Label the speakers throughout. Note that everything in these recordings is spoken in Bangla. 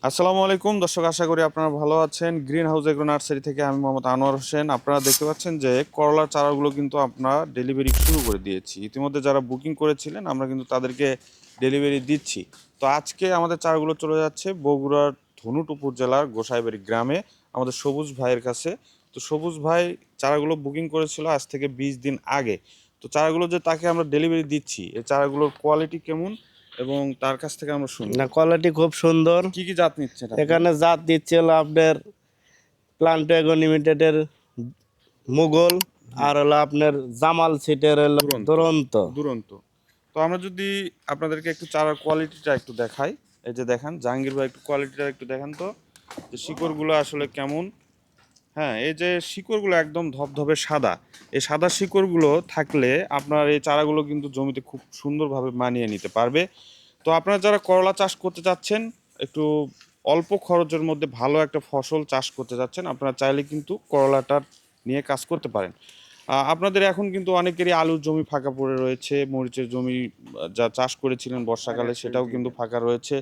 Speaker 1: আসসালামু আলাইকুম দর্শক, আশা করি আপনারা ভালো আছেন। গ্রিন হাউস এগ্রো নার্সারি থেকে আমি মোহাম্মদ আনোয়ার হোসেন। আপনারা দেখতে পাচ্ছেন যে করলার চারাগুলো কিন্তু আমরা ডেলিভারি শুরু করে দিয়েছি। ইতিমধ্যে যারা বুকিং করেছিলেন আমরা কিন্তু তাদেরকে ডেলিভারি দিচ্ছি। তো আজকে আমাদের চারাগুলো চলে যাচ্ছে বগুড়ার ধনুট উপজেলার গোসাইবাড়ি গ্রামে আমাদের সবুজ ভাইয়ের কাছে। তো সবুজ ভাই চারাগুলো বুকিং করেছিল আজ থেকে 20 দিন আগে। তো চারাগুলো যে তাকে আমরা ডেলিভারি দিচ্ছি, এই চারাগুলোর কোয়ালিটি কেমন এবং তার কাছ থেকে আমরা শুনবো।
Speaker 2: না, কোয়ালিটি খুব সুন্দর।
Speaker 1: কি কি জাত নিচ্ছেন আপনি?
Speaker 2: এখানে জাত দিচ্ছে হলো আপনার প্লান্টেগো লিমিটেডের মুঘল, আর হলো আপনার জামাল সিটের হলো
Speaker 1: দুরন্ত।
Speaker 2: দুরন্ত।
Speaker 1: দুরন্ত। তো আমরা যদি আপনাদেরকে একটু চারার কোয়ালিটিটা একটু দেখাই। এই যে দেখেন জাহাঙ্গীর ভাই, একটু কোয়ালিটিটা একটু দেখান তো, যে শিকড়গুলো আসলে কেমন। হ্যাঁ, এই যে শিকড়গুলো একদম ধবধবে সাদা। এই সাদা শিকড়গুলো থাকলে আপনার এই চারাগুলো কিন্তু জমিতে খুব সুন্দরভাবে মানিয়ে নিতে পারবে। তো আপনারা যারা করলা চাষ করতে চাচ্ছেন, একটু অল্প খরচের মধ্যে ভালো একটা ফসল চাষ করতে চাচ্ছেন, আপনারা চাইলে কিন্তু করলাটার নিয়ে কাজ করতে পারেন। আপনাদের এখন কিন্তু অনেকেরই আলুর জমি ফাঁকা পড়ে রয়েছে, মরিচের জমি যা চাষ করেছিলেন বর্ষাকালে সেটাও কিন্তু ফাঁকা রয়েছে।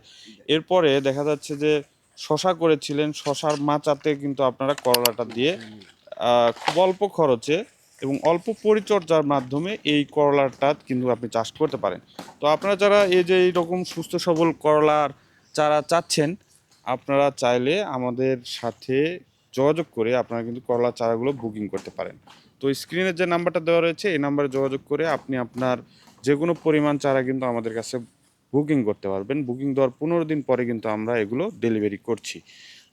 Speaker 1: এরপরে দেখা যাচ্ছে যে শশা করেছিলেন, শশার মাচাতে কিন্তু আপনারা করলাটা দিয়ে খুব অল্প খরচে এবং অল্প পরিচর্যার মাধ্যমে এই করলাটা কিন্তু আপনি চাষ করতে পারেন। তো আপনারা যারা এই যে এইরকম সুস্থ সবল করলার চারা চাচ্ছেন, আপনারা চাইলে আমাদের সাথে যোগাযোগ করে আপনারা কিন্তু করলার চারাগুলো বুকিং করতে পারেন। তো স্ক্রিনে যে নাম্বারটা দেওয়া রয়েছে এই নাম্বারে যোগাযোগ করে আপনি আপনার যে কোনো পরিমাণ চারা কিন্তু আমাদের কাছে বুকিং করতে পারবেন। বুকিং দেওয়ার 15 দিন পরে কিন্তু আমরা এগুলো ডেলিভারি করছি।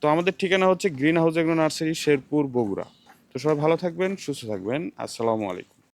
Speaker 1: তো আমাদের ঠিকানা হচ্ছে green house agro nursery, Sherpur, Bogura. তো সবাই ভালো থাকবেন, সুস্থ থাকবেন। আসসালামু আলাইকুম।